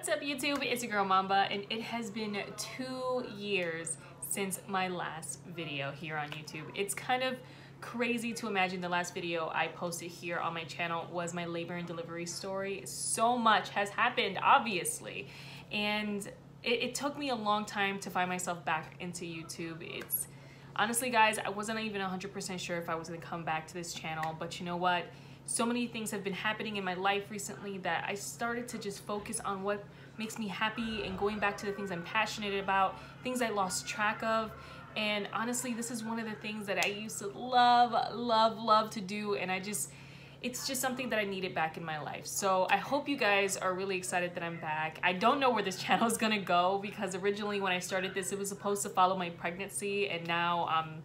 What's up YouTube? It's your girl Mamba, and it has been 2 years since my last video here on YouTube. It's kind of crazy to imagine the last video I posted here on my channel was my labor and delivery story. So much has happened, obviously, and it took me a long time to find myself back into YouTube. It's honestly, guys, I wasn't even 100% sure if I was gonna come back to this channel, but you know what? So many things have been happening in my life recently that I started to just focus on what makes me happy and going back to the things I'm passionate about, things I lost track of. And honestly, this is one of the things that I used to love to do, and it's just something that I needed back in my life. So I hope you guys are really excited that I'm back. I don't know where this channel is gonna go because originally when I started this, it was supposed to follow my pregnancy, and now I'm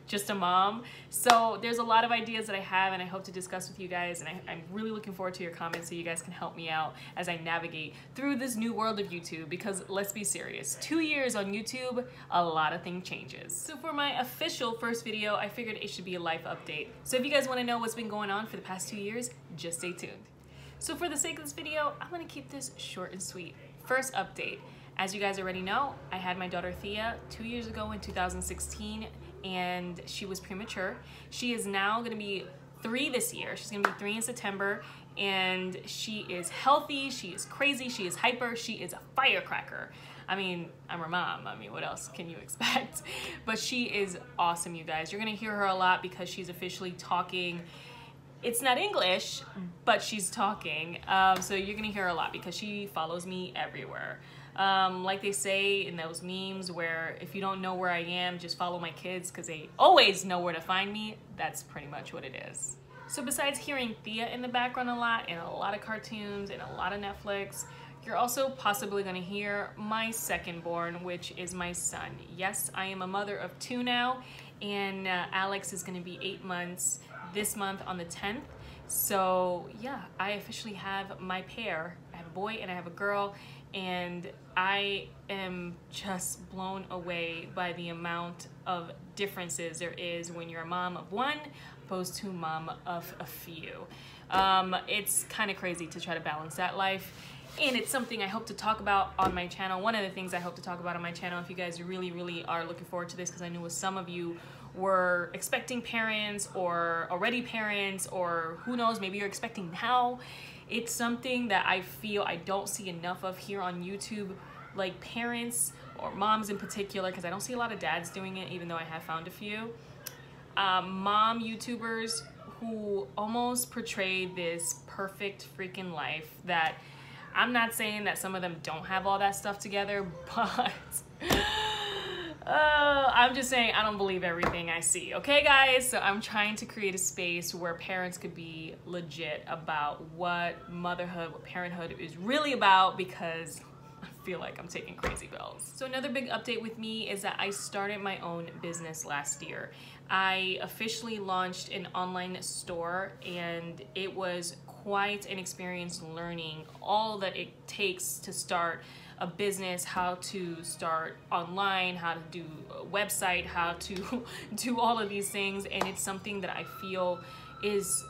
just a mom. So there's a lot of ideas that I have and I hope to discuss with you guys, and I'm really looking forward to your comments so you guys can help me out as I navigate through this new world of YouTube, because let's be serious, 2 years on YouTube, a lot of things changes. So for my official first video, I figured it should be a life update. So if you guys want to know what's been going on for the past 2 years, just stay tuned. So for the sake of this video, I'm gonna keep this short and sweet. First update. As you guys already know, I had my daughter Thea 2 years ago in 2016, and she was premature. She is now gonna be 3 this year. She's gonna be 3 in September, and she is healthy, she is crazy, she is hyper, she is a firecracker. I mean, I'm her mom. I mean, what else can you expect? But she is awesome, you guys. You're gonna hear her a lot because she's officially talking. It's not English, but she's talking. So you're gonna hear her a lot because she follows me everywhere. Like they say in those memes where if you don't know where I am, just follow my kids because they always know where to find me. That's pretty much what it is. So besides hearing Thea in the background a lot, and a lot of cartoons and a lot of Netflix, you're also possibly going to hear my second born, which is my son. Yes, I am a mother of 2 now, and Alex is going to be 8 months this month on the 10th. So yeah, I officially have my pair. I have a boy and I have a girl, and I am just blown away by the amount of differences there is when you're a mom of 1 opposed to a mom of a few. It's kind of crazy to try to balance that life, and it's something I hope to talk about on my channel. One of the things I hope to talk about on my channel, if you guys really are looking forward to this, because I know some of you were expecting parents or already parents, or who knows, maybe you're expecting now. It's something that I feel I don't see enough of here on YouTube, like parents or moms in particular, because I don't see a lot of dads doing it, even though I have found a few. Mom YouTubers who almost portray this perfect freaking life that I'm not saying that some of them don't have all that stuff together, but I'm just saying I don't believe everything I see, okay guys? So I'm trying to create a space where parents could be legit about what motherhood, what parenthood is really about, because I feel like I'm taking crazy pills. So another big update with me is that I started my own business last year. I officially launched an online store, and it was quite an experience learning all that it takes to start a business, how to start online, how to do a website, how to do all of these things. And it's something that I feel is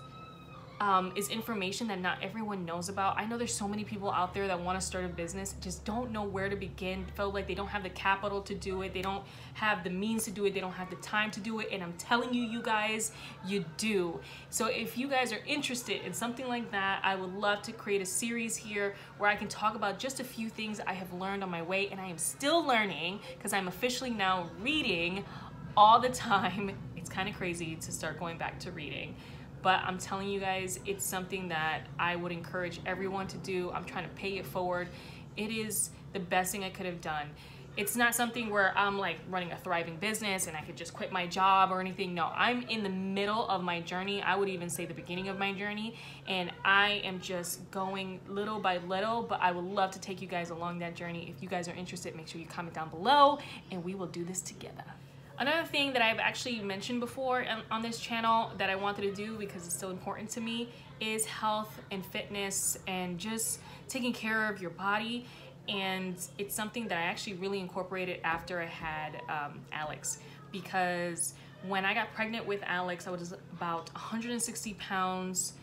information that not everyone knows about. I know there's so many people out there that want to start a business, just don't know where to begin, feel like they don't have the capital to do it, they don't have the means to do it, they don't have the time to do it, and I'm telling you, you guys, you do. So if you guys are interested in something like that, I would love to create a series here where I can talk about just a few things I have learned on my way, and I am still learning because I'm officially now reading all the time. It's kind of crazy to start going back to reading. But I'm telling you guys, it's something that I would encourage everyone to do. I'm trying to pay it forward. It is the best thing I could have done. It's not something where I'm like running a thriving business and I could just quit my job or anything. No, I'm in the middle of my journey. I would even say the beginning of my journey. And I am just going little by little, but I would love to take you guys along that journey. If you guys are interested, make sure you comment down below and we will do this together. Another thing that I've actually mentioned before on this channel that I wanted to do because it's still important to me is health and fitness and just taking care of your body. And it's something that I actually really incorporated after I had Alex, because when I got pregnant with Alex, I was about 160 pounds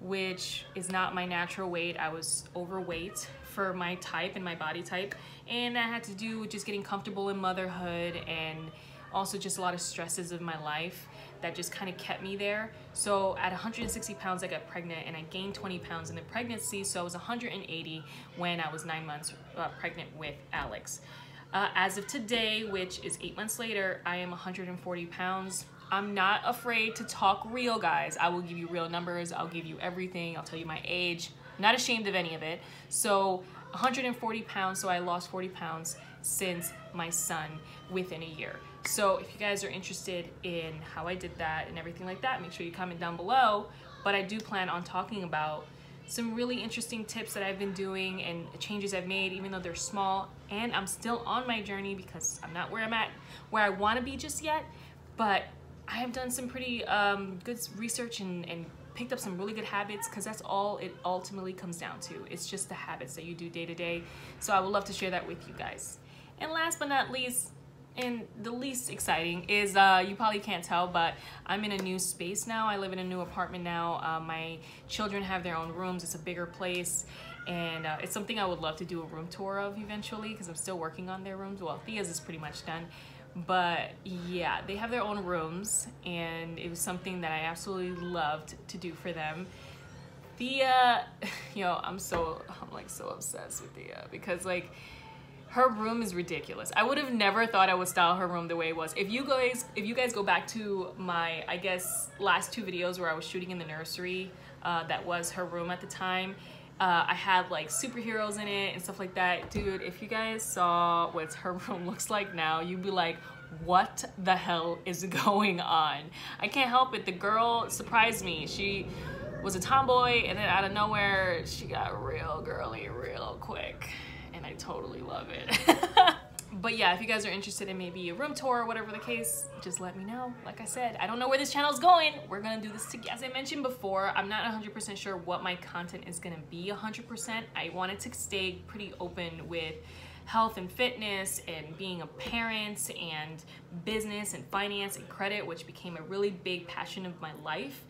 which is not my natural weight. I was overweight for my type and my body type, and that had to do with just getting comfortable in motherhood and also just a lot of stresses of my life that just kind of kept me there. So at 160 pounds, I got pregnant, and I gained 20 pounds in the pregnancy. So I was 180 when I was 9 months pregnant with Alex. As of today, which is 8 months later, I am 140 pounds. I'm not afraid to talk real, guys. I will give you real numbers. I'll give you everything. I'll tell you my age. I'm not ashamed of any of it. So 140 pounds, so I lost 40 pounds since my son within a year. So if you guys are interested in how I did that and everything like that, make sure you comment down below. But I do plan on talking about some really interesting tips that I've been doing and changes I've made, even though they're small, and I'm still on my journey because I'm not where I'm at, where I want to be just yet. But I have done some pretty good research and picked up some really good habits, because that's all it ultimately comes down to. It's just the habits that you do day to day. So I would love to share that with you guys. And last but not least, and the least exciting is, you probably can't tell, but I'm in a new space now. I live in a new apartment now. My children have their own rooms. It's a bigger place, and it's something I would love to do a room tour of eventually, because I'm still working on their rooms. Well, Thea's is pretty much done. But yeah, they have their own rooms, and it was something that I absolutely loved to do for them. Thea, I'm like so obsessed with Thea, because like her room is ridiculous. I would have never thought I would style her room the way it was. If you guys go back to my, I guess, last 2 videos where I was shooting in the nursery, that was her room at the time. I had like superheroes in it and stuff like that. Dude, if you guys saw what her room looks like now, you'd be like, what the hell is going on? I can't help it. The girl surprised me. She was a tomboy, and then out of nowhere, she got real girly real quick. And I totally love it. But yeah, if you guys are interested in maybe a room tour or whatever the case, just let me know. Like I said, I don't know where this channel is going. We're gonna do this together. As I mentioned before, I'm not 100% sure what my content is gonna be 100%. I wanted to stay pretty open with health and fitness and being a parent and business and finance and credit, which became a really big passion of my life.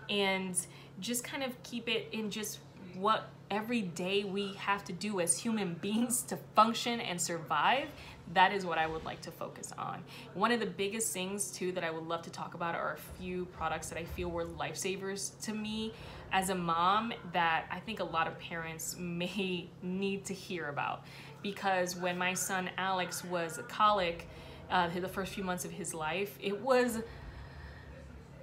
And just kind of keep it in just what every day we have to do as human beings to function and survive. That is what I would like to focus on. One of the biggest things too that I would love to talk about are a few products that I feel were lifesavers to me as a mom, that I think a lot of parents may need to hear about. Because when my son Alex was colic, the first few months of his life, it was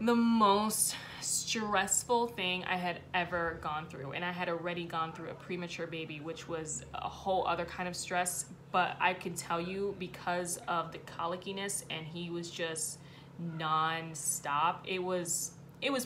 the most stressful thing I had ever gone through. And I had already gone through a premature baby, which was a whole other kind of stress. But I can tell you, because of the colickiness, and he was just non-stop, it was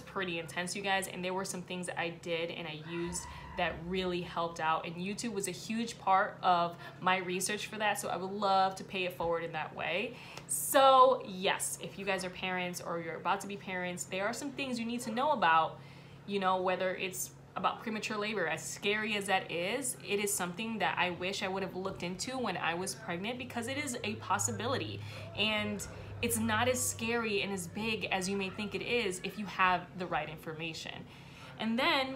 pretty intense, you guys. And there were some things that I did and I used that really helped out, and YouTube was a huge part of my research for that, so I would love to pay it forward in that way. So yes, if you guys are parents or you're about to be parents, there are some things you need to know about, whether it's about premature labor. As scary as that is, it is something that I wish I would have looked into when I was pregnant, because it is a possibility, and it's not as scary and as big as you may think it is if you have the right information. And then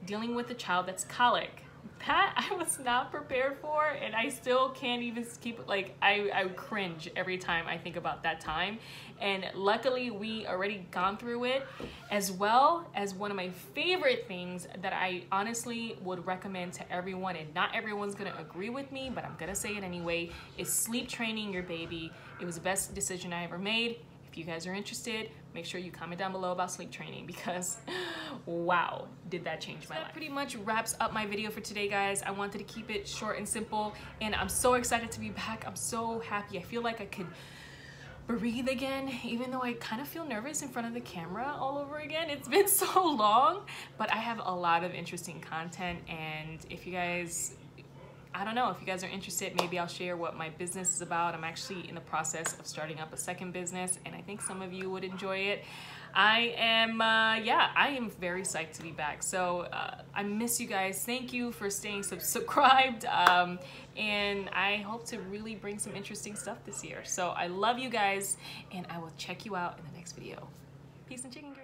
dealing with a child that's colic, that I was not prepared for, and I still can't even keep, like, I cringe every time I think about that time. And luckily we already gone through it, as well as one of my favorite things that I honestly would recommend to everyone, and not everyone's gonna agree with me, but I'm gonna say it anyway, is sleep training your baby. It was the best decision I ever made. If you guys are interested, make sure you comment down below about sleep training, because wow, did that change my life. That pretty much wraps up my video for today, guys. I wanted to keep it short and simple, and I'm so excited to be back. I'm so happy. I feel like I could breathe again, even though I kind of feel nervous in front of the camera all over again. It's been so long, but I have a lot of interesting content, and if you guys, I don't know, if you guys are interested, maybe I'll share what my business is about. I'm actually in the process of starting up a second business, and I think some of you would enjoy it. I am very psyched to be back. So I miss you guys. Thank you for staying subscribed, and I hope to really bring some interesting stuff this year. So I love you guys, and I will check you out in the next video. Peace and chicken girl.